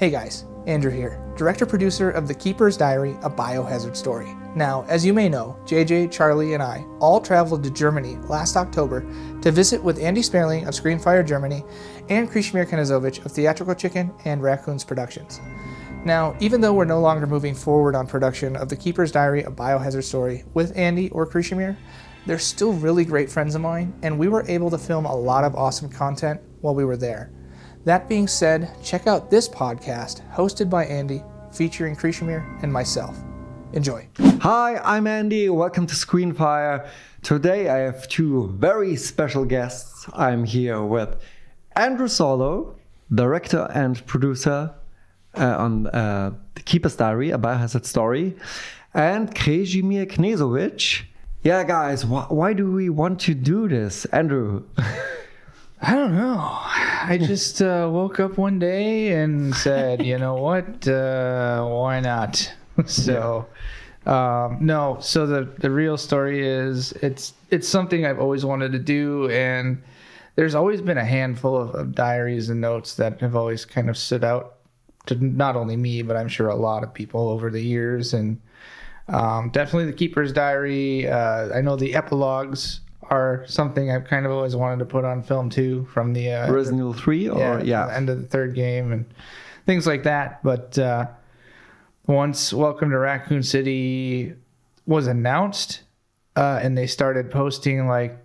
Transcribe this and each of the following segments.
Hey guys, Andrew here, director-producer of The Keeper's Diary, a Biohazard story. Now, as you may know, JJ, Charlie, and I all traveled to Germany last October to visit with Andy Sperling of Screenfire Germany and Krishmir Kanazovic of Theatrical Chicken and Raccoons Productions. Now, even though we're no longer moving forward on production of The Keeper's Diary, a Biohazard story with Andy or Krishmir, they're still really great friends of mine, and we were able to film a lot of awesome content while we were there. That being said, check out this podcast hosted by Andy, featuring Krishmir and myself. Enjoy. Hi, I'm Andy. Welcome to Screenfire. Today I have two very special guests. I'm here with Andrew Saullo, director and producer on The Keeper's Diary, a Biohazard story, and Krešimir Knezovic. Yeah, guys, why do we want to do this? Andrew? I don't know. I just woke up one day and said, you know what, why not? So, no. So the real story is it's something I've always wanted to do, and there's always been a handful of diaries and notes that have always kind of stood out to not only me, but I'm sure a lot of people over the years. And definitely The Keeper's Diary. I know the epilogues are something I've kind of always wanted to put on film too, from the Resident Evil 3 or the end of the third game and things like that. But once Welcome to Raccoon City was announced, and they started posting like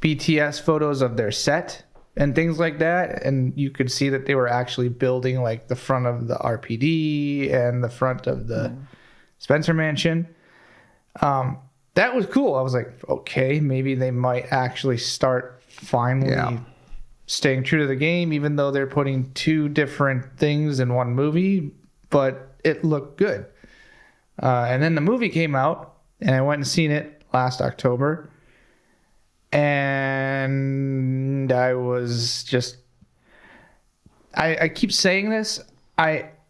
BTS photos of their set and things like that, and you could see that they were actually building like the front of the RPD and the front of the Spencer Mansion. That was cool. I was like, okay, maybe they might actually start finally staying true to the game, even though they're putting two different things in one movie, but it looked good. And then the movie came out, and I went and seen it last October, and I was just, I keep saying this,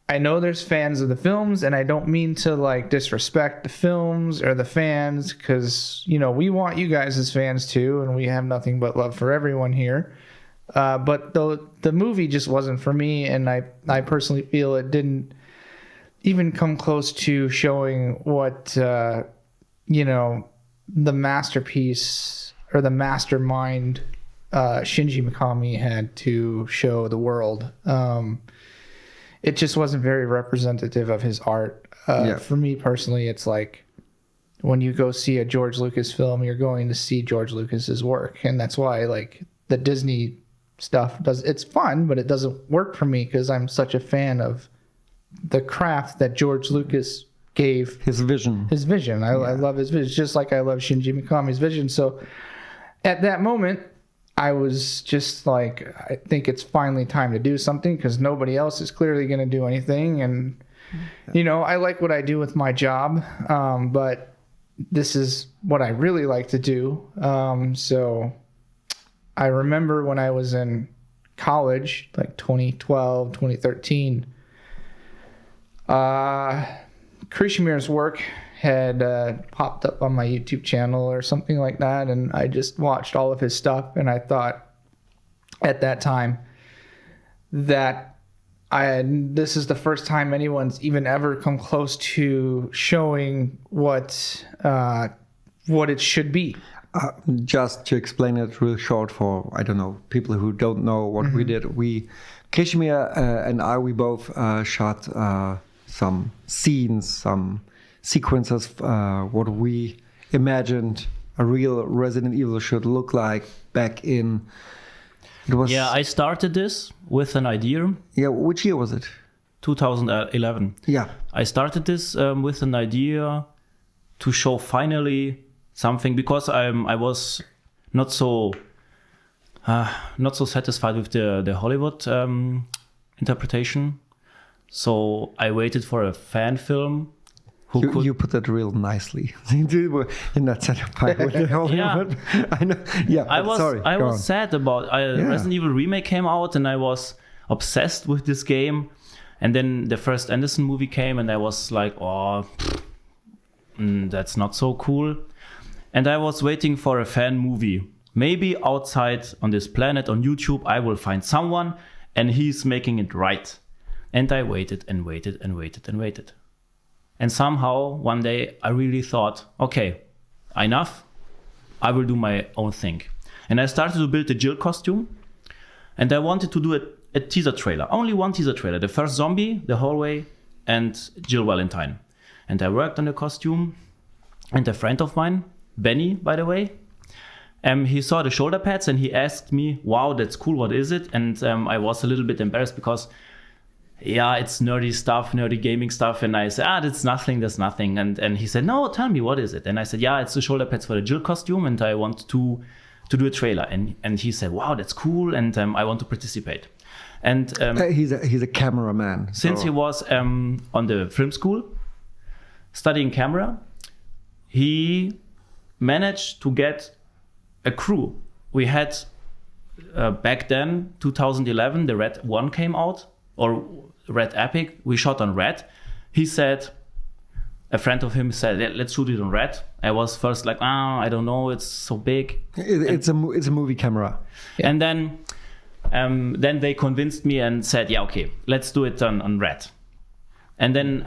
I know there's fans of the films, and I don't mean to like disrespect the films or the fans, because, you know, we want you guys as fans too, and we have nothing but love for everyone here. But the movie just wasn't for me, and I personally feel it didn't even come close to showing what, you know, the masterpiece or the mastermind Shinji Mikami had to show the world. It just wasn't very representative of his art. For me personally, it's like when you go see a George Lucas film, you're going to see George Lucas's work. And that's why like the Disney stuff it's fun, but it doesn't work for me because I'm such a fan of the craft that George Lucas gave. His vision. I love his vision, just like I love Shinji Mikami's vision. So at that moment, I was just like, I think it's finally time to do something because nobody else is clearly going to do anything. And, you know, I like what I do with my job, but this is what I really like to do. So I remember when I was in college, like 2012, 2013, Krishimir's work had popped up on my YouTube channel or something like that, and I just watched all of his stuff, and I thought at that time that this is the first time anyone's even ever come close to showing what it should be. Just to explain it real short for, I don't know, people who don't know what we did. Krishmir and I, we both shot some scenes, some sequences, what we imagined a real Resident Evil should look like back in. I started this with an idea. Yeah, which year was it? 2011. Yeah, I started this with an idea to show finally something, because I was not so satisfied with the Hollywood interpretation. So I waited for a fan film. You put that real nicely. You're not satisfied with the Hollywood. I know. Yeah, I was sad about Resident Evil Remake came out, and I was obsessed with this game. And then the first Anderson movie came, and I was like, that's not so cool. And I was waiting for a fan movie. Maybe outside on this planet on YouTube, I will find someone, and he's making it right. And I waited and waited and waited and waited. And somehow one day I really thought, okay, enough. I will do my own thing. And I started to build a Jill costume. And I wanted to do a teaser trailer, only one teaser trailer. The first zombie, the hallway, and Jill Valentine. And I worked on the costume. And a friend of mine, Benny, by the way, he saw the shoulder pads and he asked me, wow, that's cool, what is it? And I was a little bit embarrassed because, yeah, it's nerdy stuff, nerdy gaming stuff. And I said, that's nothing. And he said, no, tell me, what is it? And I said, yeah, it's the shoulder pads for the Jill costume and I want to do a trailer. And he said, wow, that's cool. And I want to participate. And he's a cameraman. Since he was on the film school, studying camera, he managed to get a crew. We had, back then, 2011, the Red 1 came out, or Red Epic. We shot on Red. He said, a friend of him said, let's shoot it on Red. I was first like, I don't know, it's so big. It's a movie camera. Yeah. And then they convinced me and said, yeah, okay, let's do it on Red. And then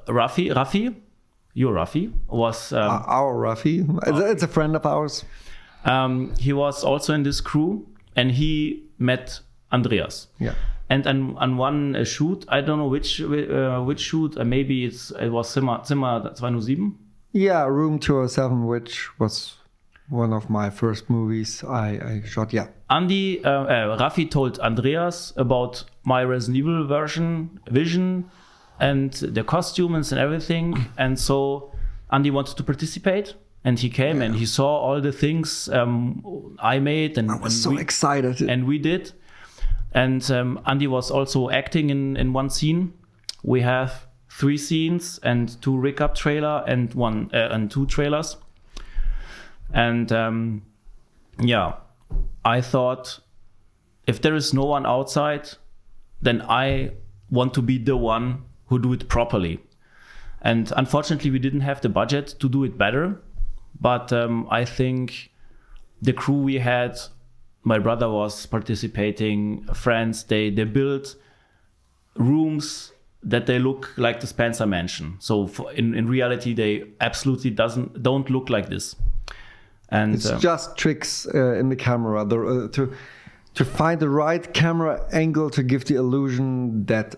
Rafi, your Rafi, was... our Rafi. It's a friend of ours. He was also in this crew and he met Andreas. Yeah. And on one shoot, I don't know which shoot, maybe it was Zimmer 207. Yeah, Room 207, which was one of my first movies I shot. Yeah. Rafi told Andreas about my Resident Evil vision, and the costumes and everything. And so Andy wanted to participate. And he came and he saw all the things I made. And I was so excited. And we did. And Andy was also acting in one scene. We have 3 scenes and 2 recap trailer and 2 trailers. And I thought, if there is no one outside, then I want to be the one who do it properly. And unfortunately, we didn't have the budget to do it better. But I think the crew we had, my brother was participating, friends, they built rooms that they look like the Spencer Mansion. So in reality, they absolutely don't look like this. And it's just tricks in the camera to find the right camera angle to give the illusion that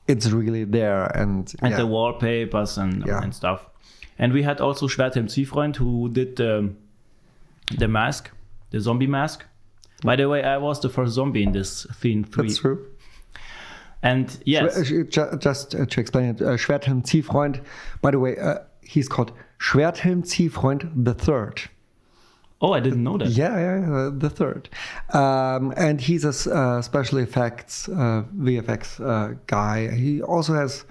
it's really there. And the wallpapers and stuff. And we had also Schwerthelm Ziefreund who did the mask, the zombie mask. By the way, I was the first zombie in this Theme 3. That's true. And yes. Just to explain it, Schwerthelm Ziefreund, by the way, he's called Schwerthelm Ziefreund the Third. Oh, I didn't know that. Yeah, the third. And he's a special effects, VFX guy. He also has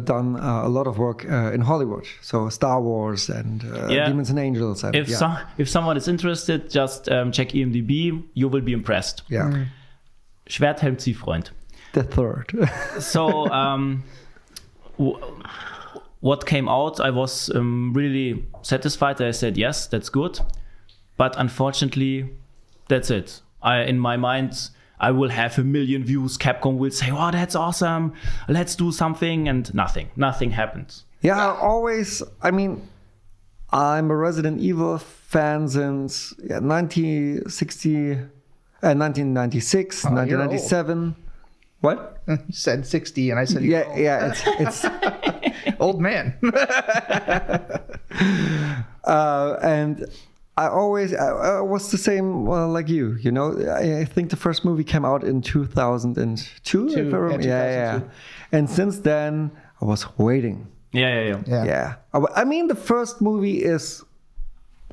done a lot of work in Hollywood, so Star Wars and Demons and Angels. And, if someone is interested, just check IMDb. You will be impressed. Yeah. Schwerthelm Ziefreund. The Third. So, what came out, I was really satisfied. I said, yes, that's good. But unfortunately, that's it. In my mind, I will have 1 million views. Capcom will say, oh, that's awesome. Let's do something. And nothing happened. Yeah, I'm a Resident Evil fan since 1996, 1997. What? You said 60 and I said... Yeah, it's... Old man. And I was the same like you know. I think the first movie came out in 2002. If I remember. Yeah. And since then, I was waiting. Yeah. The first movie is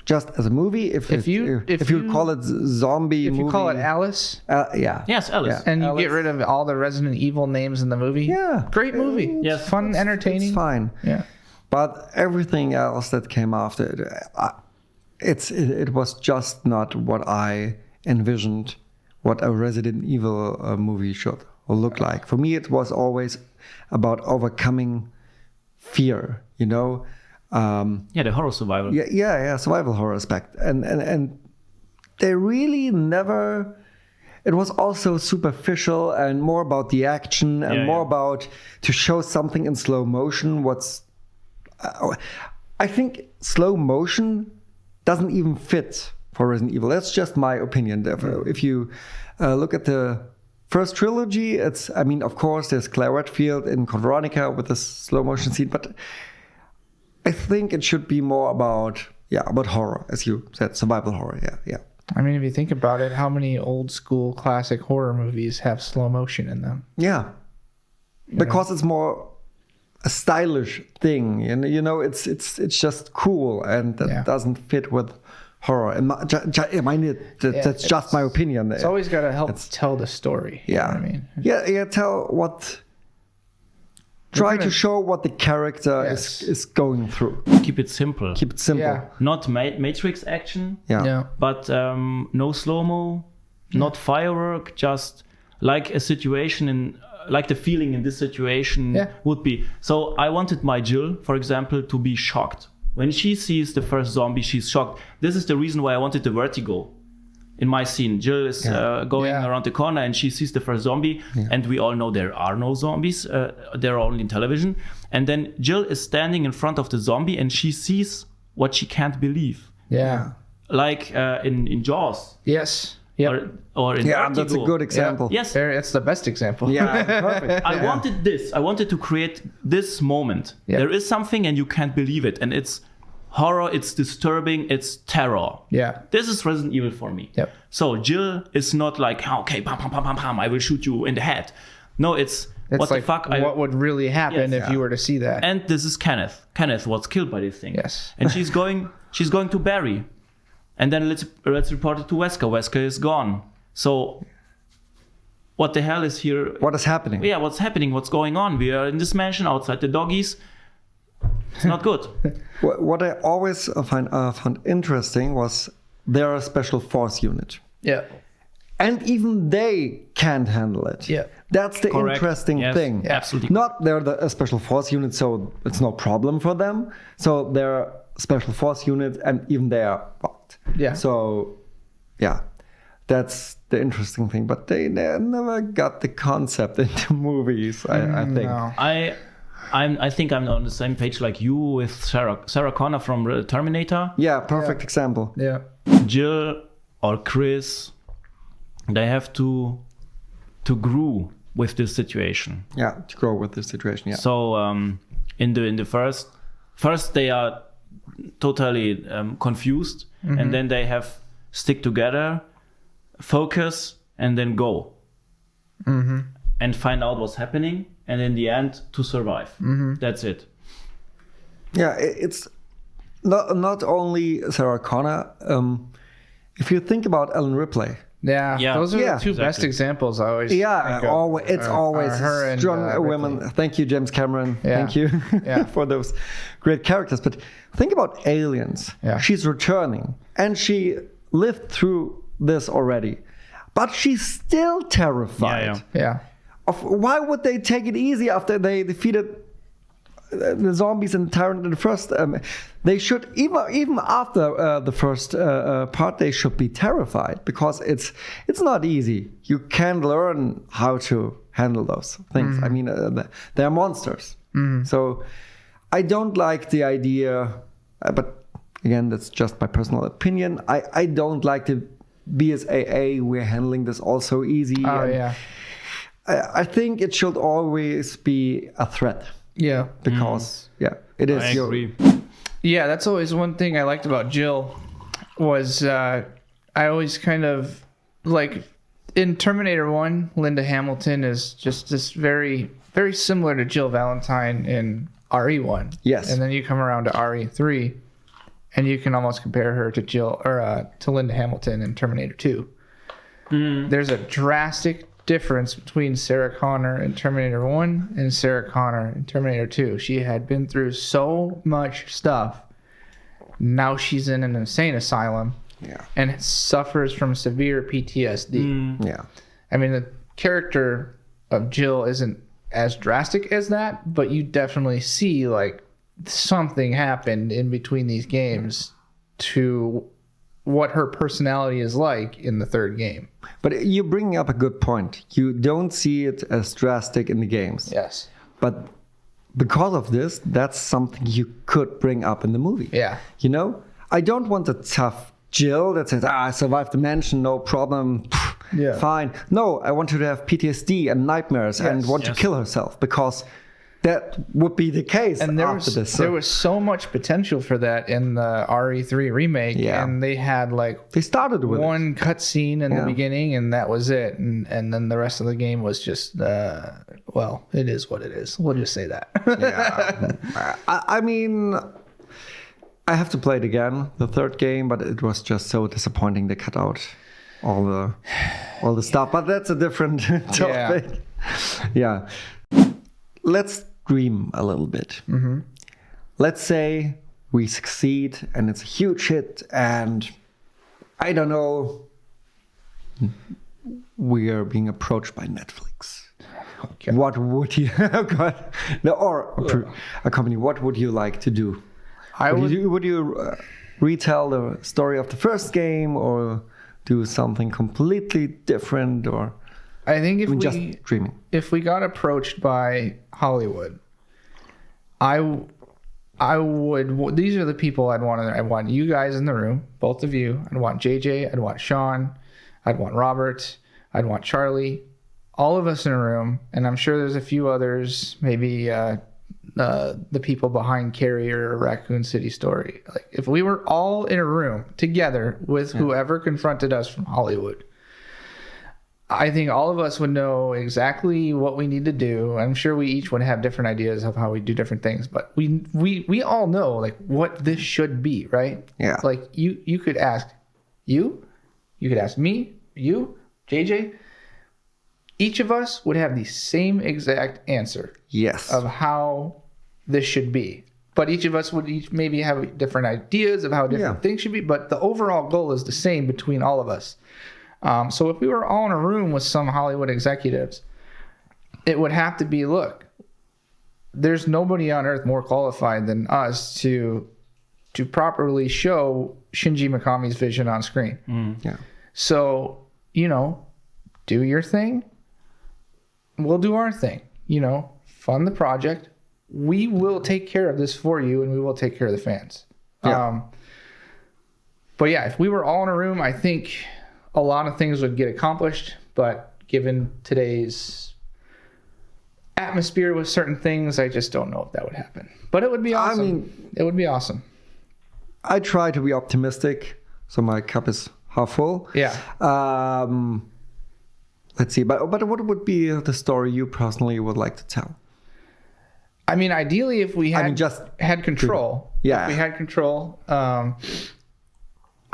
just as a movie. If you call it zombie movie. If you call it Alice. Yeah. Yes, Alice. Yeah. And you get rid of all the Resident Evil names in the movie. Yeah. Great movie. Yes. Fun, entertaining. It's fine. Yeah. But everything else that came after it was just not what I envisioned what a Resident Evil movie should look like. For me, it was always about overcoming fear, you know. The horror survival. Yeah, survival horror aspect. And they really never it was also superficial and more about the action and more about to show something in slow motion. I think slow motion doesn't even fit for Resident Evil. That's just my opinion. If you look at the first trilogy, of course, there's Claire Redfield in Code Veronica with this slow motion scene, but I think it should be more about horror, as you said, survival horror. Yeah. I mean, if you think about it, how many old school classic horror movies have slow motion in them? Yeah, because it's more a stylish thing, and it's just cool, and that doesn't fit with horror. That's just my opinion. It's always got to help tell the story. Yeah, you know what I mean, tell what. Try to show what the character is going through. Keep it simple. Yeah. Not Matrix action. Yeah. But no slow-mo, not firework, just like a situation like the feeling in this situation would be. So I wanted my Jill, for example, to be shocked. When she sees the first zombie, she's shocked. This is the reason why I wanted the vertigo. In my scene, Jill is going around the corner and she sees the first zombie, and we all know there are no zombies, they're only in television. And then Jill is standing in front of the zombie and she sees what she can't believe. Yeah. Like in Jaws. Yes. Yep. Or in Vertigo. That's a good example. Yeah. Yes. It's the best example. Yeah, perfect. I wanted this. I wanted to create this moment. Yeah. There is something and you can't believe it. And it's horror, it's disturbing, it's terror. Yeah. This is Resident Evil for me. Yep. So Jill is not like, okay, pam, pam, pam, pam, pam, I will shoot you in the head. No, it's what like the fuck? What would really happen if you were to see that? And this is Kenneth. Kenneth was killed by this thing. Yes. And she's going to Barry. And then let's report it to Wesker. Wesker is gone. So what the hell is here? What is happening? Yeah, what's happening? What's going on? We are in this mansion outside the doggies. It's not good. What I always found interesting was they're a special force unit. Yeah. And even they can't handle it. Yeah. That's the Correct. interesting Yes, thing. absolutely. Not they're a special force unit, so it's no problem for them. So they're a special force unit, and even they are fucked. Yeah. So, that's the interesting thing. But they never got the concept into movies, I think. No. I think I'm on the same page like you with Sarah Connor from Terminator. Yeah, perfect example. Yeah. Jill or Chris, they have to grow with this situation. Yeah, to grow with this situation. Yeah. So in the first they are totally confused, and then they have stick together, focus, and then go, and find out what's happening, and in the end to survive. That's it. Yeah, it's not only Sarah Connor. If you think about Ellen Ripley. Yeah, those are the two best exactly. examples I always it's always her and strong women. Ripley. Thank you, James Cameron. Yeah. Thank you Yeah. for those great characters. But think about Aliens. Yeah. She's returning, and she lived through this already, but she's still terrified. Yeah. Why would they take it easy after they defeated the zombies and the tyrant in the first? They should even after the first part, they should be terrified, because it's not easy. You can learn how to handle those things. I mean, they're monsters. So I don't like the idea, but again, that's just my personal opinion. I don't like the BSAA. We're handling this all so easy. Oh yeah. I think it should always be a threat. Yeah. Because it is. I agree. Yeah, that's always one thing I liked about Jill was I always kind of like in Terminator 1, Linda Hamilton is just this very, very similar to Jill Valentine in RE1. Yes. And then you come around to RE3 and you can almost compare her to Jill or to Linda Hamilton in Terminator 2. There's a drastic difference between Sarah Connor in Terminator 1 and Sarah Connor in Terminator 2. She had been through so much stuff. Now she's in an insane asylum and suffers from severe PTSD. Yeah. I mean, the character of Jill isn't as drastic as that, but you definitely see like something happened in between these games to what her personality is like in the third game. But you're bringing up a good point. You don't see it as drastic in the games. Yes. But because of this, that's something you could bring up in the movie. Yeah. You know, I don't want a tough Jill that says, I survived the mansion, no problem, Yeah. fine. No, I want her to have PTSD and nightmares and want to kill herself, because that would be the case And there after was, this. there was so much potential for that in the RE3 remake. Yeah. And they had like they started with one cutscene in the beginning, and that was it. And then the rest of the game was just, well, it is what it is. We'll just say that. Yeah. I mean, I have to play it again, the third game, but it was just so disappointing. They cut out all the stuff, but that's a different topic. Yeah. Let's dream a little bit. Mm-hmm. Let's say we succeed and it's a huge hit, and I don't know, we are being approached by Netflix. Okay. What would you, oh God, no, or a company, what would you like to do? Would you retell the story of the first game, or do something completely different, or I think just dreaming? If we got approached by Hollywood, I would. These are the people I'd want. I want you guys in the room, both of you. I'd want JJ. I'd want Sean. I'd want Robert. I'd want Charlie. All of us in a room, and I'm sure there's a few others. Maybe the people behind Carrier or Raccoon City Story. Like if we were all in a room together with whoever confronted us from Hollywood, I think all of us would know exactly what we need to do. I'm sure we each would have different ideas of how we do different things, but we all know like what this should be, right? Yeah. Like you could ask you could ask me, you, JJ. Each of us would have the same exact answer. Yes. Of how this should be. But each of us would each maybe have different ideas of how different things should be, but the overall goal is the same between all of us. So if we were all in a room with some Hollywood executives, it would have to be, look, there's nobody on earth more qualified than us to properly show Shinji Mikami's vision on screen. Yeah. So, do your thing. We'll do our thing. Fund the project. We will take care of this for you, and we will take care of the fans. Yeah. But yeah, if we were all in a room, I think a lot of things would get accomplished. But given today's atmosphere with certain things, I just don't know if that would happen. But it would be awesome. I mean, it would be awesome. I try to be optimistic, so my cup is half full. Yeah. Let's see, but what would be the story you personally would like to tell? I mean, ideally, if we had had control. Yeah. If we had control.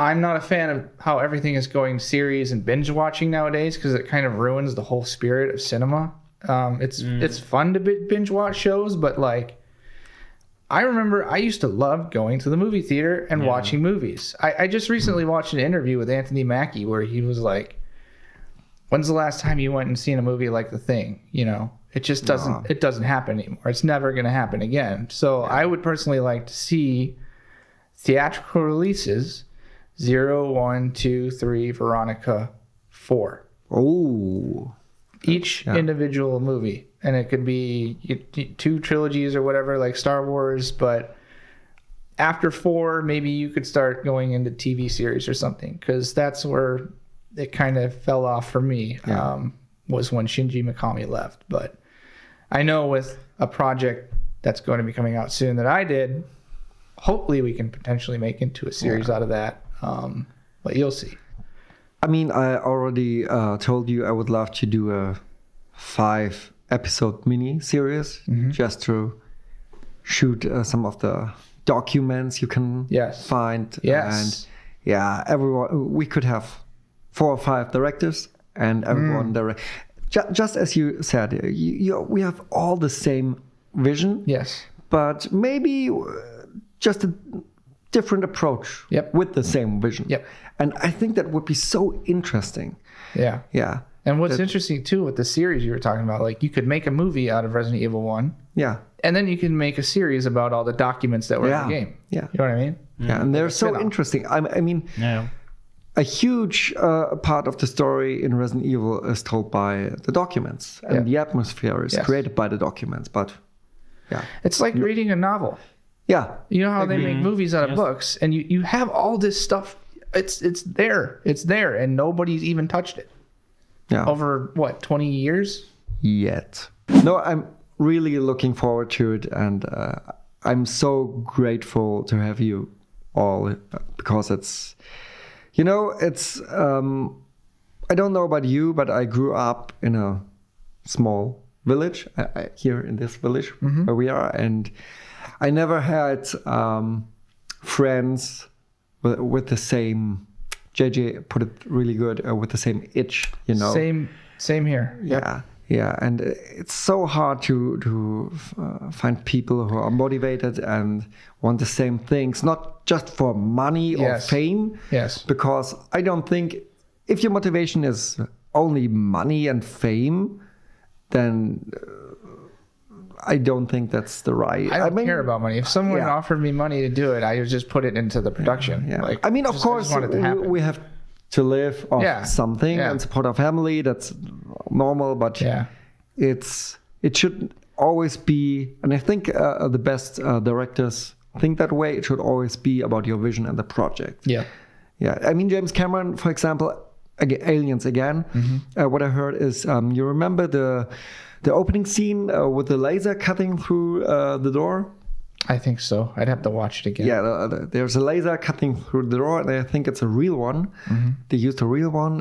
I'm not a fan of how everything is going series and binge watching nowadays, because it kind of ruins the whole spirit of cinema. It's fun to binge watch shows, but like, I remember I used to love going to the movie theater and watching movies. I just recently watched an interview with Anthony Mackie where he was like, when's the last time you went and seen a movie like The Thing? It just doesn't happen anymore. It's never going to happen again. So I would personally like to see theatrical releases 0, 1, 2, 3, Veronica, 4. Oh. Each individual movie. And it could be 2 trilogies or whatever, like Star Wars. But after 4, maybe you could start going into TV series or something. Because that's where it kind of fell off for me, was when Shinji Mikami left. But I know with a project that's going to be coming out soon that I did, hopefully we can potentially make into a series out of that. But you'll see. I mean, I already told you I would love to do a 5-episode mini series just to shoot some of the documents you can find. Yes. And everyone, we could have 4 or 5 directors and everyone direct. Just as you said, we have all the same vision. Yes. But maybe just a different approach with the same vision. Yep. And I think that would be so interesting. Yeah. Yeah. And what's interesting too with the series you were talking about, like you could make a movie out of Resident Evil 1. Yeah. And then you can make a series about all the documents that were in the game. Yeah. You know what I mean? Yeah. And they're so interesting. I mean, a huge part of the story in Resident Evil is told by the documents, and the atmosphere is created by the documents. But yeah, it's like reading a novel. Yeah, you know how they make movies out of books, and you have all this stuff. It's there, and nobody's even touched it. Yeah, over what 20 years yet. No, I'm really looking forward to it, and I'm so grateful to have you all, because it's, you know, it's I don't know about you, but I grew up in a small village here in this village where we are, and I never had friends with the same. JJ put it really good, with the same itch, you know. Same here. Yep. Yeah, and it's so hard to find people who are motivated and want the same things, not just for money or fame. Yes. Because I don't think if your motivation is only money and fame, then I don't think that's the right. I don't care about money. If someone offered me money to do it, I would just put it into the production. Yeah. Like, I mean, of course, we have to live off something and support our family. That's normal, but it should always be. And I think the best directors think that way. It should always be about your vision and the project. Yeah. I mean, James Cameron, for example, Aliens again. What I heard is, you remember the opening scene with the laser cutting through the door? I think so. I'd have to watch it again. Yeah, there's a laser cutting through the door, and I think it's a real one. They used a real one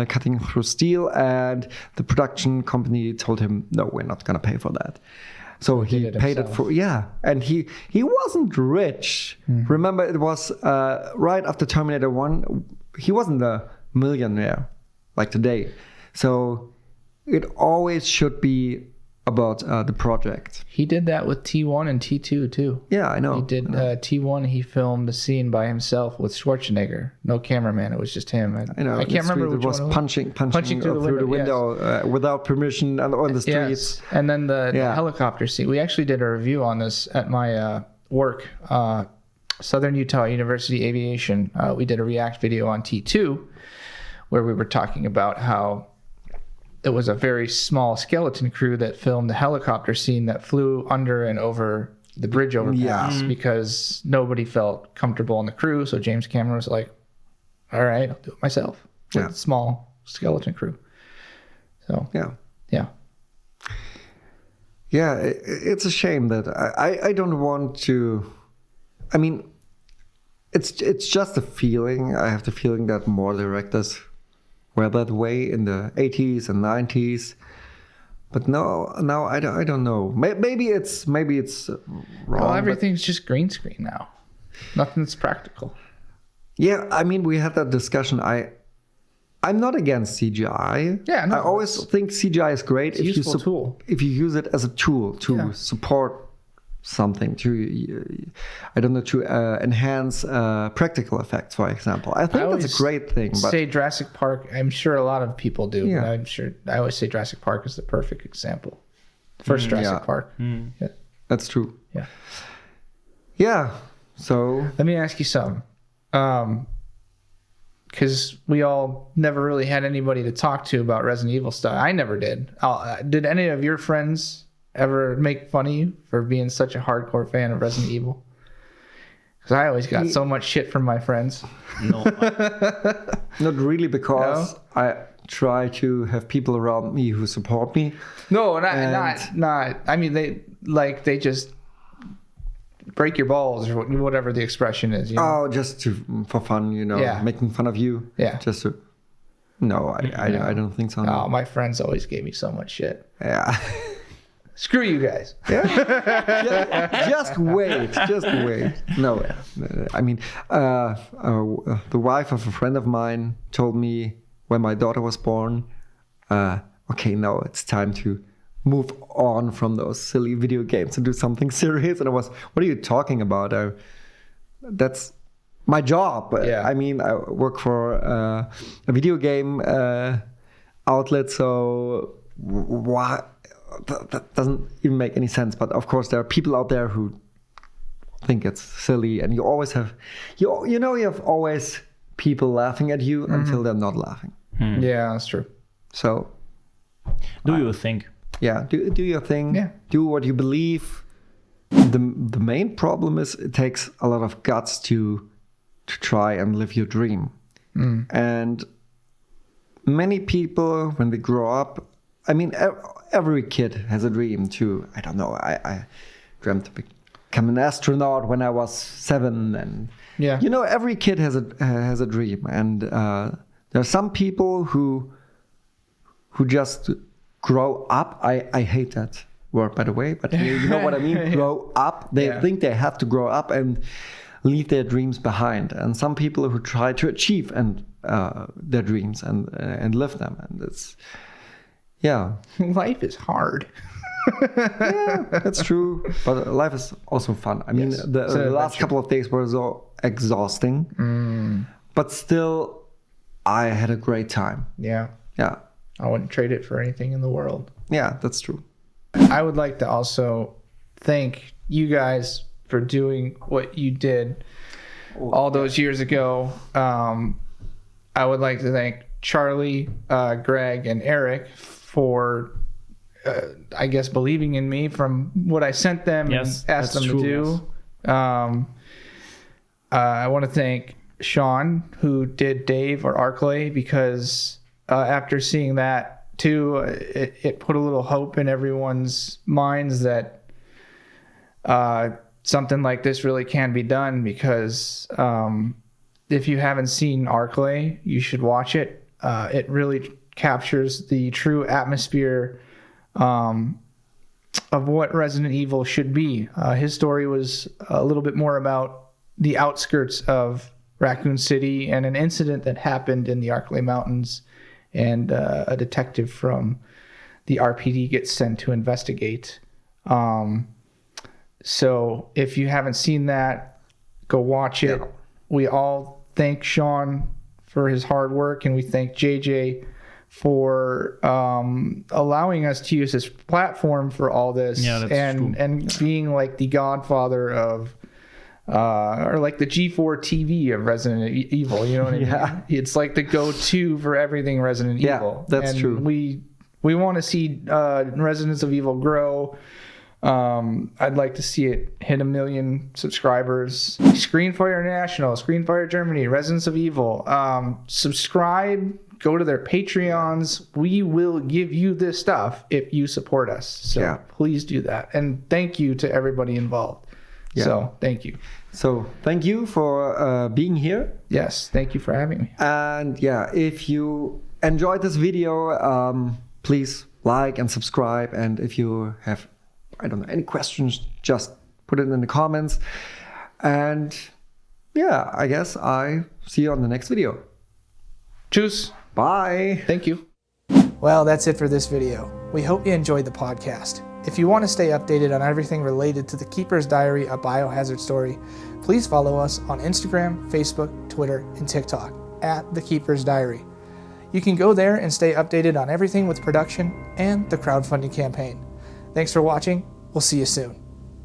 cutting through steel, and the production company told him, no, we're not going to pay for that. So he paid it for, and he wasn't rich. Remember, it was right after Terminator 1. He wasn't a millionaire like today. So it always should be about the project. He did that with T1 and T2 too. Yeah, I know. He did T1. He filmed the scene by himself with Schwarzenegger. No cameraman. It was just him. I know. I can't remember which it was one. Punching through the window without permission and on the streets. Yes. And then the helicopter scene. We actually did a review on this at my work, Southern Utah University Aviation. We did a react video on T2 where we were talking about how it was a very small skeleton crew that filmed the helicopter scene that flew under and over the bridge overpass because nobody felt comfortable in the crew. So James Cameron was like, all right, I'll do it myself with a small skeleton crew. So, Yeah, it's a shame that I don't want to. I mean, it's just a feeling. I have the feeling that more directors were that way in the 80s and 90s, but now I don't know. Maybe it's wrong. Well, everything's just green screen now. Nothing's practical. Yeah, I mean, we had that discussion. I'm not against CGI. Yeah, no, I always think CGI is great if you use it as a tool to support something, to enhance practical effects, for example. I think that's a great thing. But say Jurassic Park. I'm sure a lot of people do. Yeah. But I'm sure I always say Jurassic Park is the perfect example. First Jurassic Park. Yeah. That's true. Yeah. Yeah. So let me ask you something. Because we all never really had anybody to talk to about Resident Evil stuff. I never did. Did any of your friends ever make fun of you for being such a hardcore fan of Resident Evil? Because I always got so much shit from my friends. No. Not really, because I try to have people around me who support me. No, not. I mean, they just break your balls or whatever the expression is. You know? Oh, just for fun, making fun of you. Yeah. Just to. No, I don't think so. No. Oh, my friends always gave me so much shit. Yeah. Screw you guys. Yeah. Just wait. No, I mean, the wife of a friend of mine told me when my daughter was born, okay, now it's time to move on from those silly video games and do something serious. And I was, what are you talking about? That's my job. Yeah. I mean, I work for a video game outlet, so why? That doesn't even make any sense. But of course, there are people out there who think it's silly, and you always have, you have always people laughing at you until they're not laughing. Yeah, that's true. So Do your thing. yeah, do your thing. Yeah. Do what you believe. The main problem is it takes a lot of guts to try and live your dream. And many people, when they grow up, I mean, every kid has a dream to, I don't know, I dreamt to become an astronaut when I was 7, and Yeah. you know, every kid has a dream, and there are some people who just grow up. I hate that word, by the way, but you know what I mean. Grow up. They think they have to grow up and leave their dreams behind. And some people who try to achieve their dreams and live them, and it's Life is hard. yeah, that's true. But life is also fun. I mean, Yes. the last couple of days were so exhausting, but still, I had a great time. Yeah. Yeah, I wouldn't trade it for anything in the world. yeah, that's true. I would like to also thank you guys for doing what you did all those years ago. I would like to thank Charlie, Greg, and Eric for, I guess, believing in me from what I sent them Yes, and asked them that's to true, do. I want to thank Sean, who did Dave or Arklay, because after seeing that too, it put a little hope in everyone's minds that something like this really can be done, because if you haven't seen Arklay, you should watch it. It really captures the true atmosphere of what Resident Evil should be. His story was a little bit more about the outskirts of Raccoon City and an incident that happened in the Arklay Mountains, and a detective from the RPD gets sent to investigate. So if you haven't seen that, go watch it. Yeah. We all thank Sean for his hard work, and we thank JJ for allowing us to use this platform for all this. Yeah, that's and true. and being like the godfather of or like the G4 TV of Resident Evil, you know what I mean? Yeah. It's like the go-to for everything Resident Yeah, Evil. that's and true. We want to see Residents of Evil grow. I'd like to see it hit 1 million subscribers. Screenfire International, Screenfire Germany, Residents of Evil. Subscribe, go to their Patreons. We will give you this stuff if you support us. So Yeah. please do that. And thank you to everybody involved. Yeah. So thank you. So thank you for being here. Yes, thank you for having me. And yeah, if you enjoyed this video, please like and subscribe. And if you have, I don't know, any questions, just put it in the comments. And yeah, I guess I see you on the next video. Tschüss. Bye. Thank you. Well, that's it for this video. We hope you enjoyed the podcast. If you want to stay updated on everything related to the Keeper's Diary, a Biohazard story, please follow us on Instagram, Facebook, Twitter, and TikTok at The Keeper's Diary. You can go there and stay updated on everything with production and the crowdfunding campaign. Thanks for watching. We'll see you soon.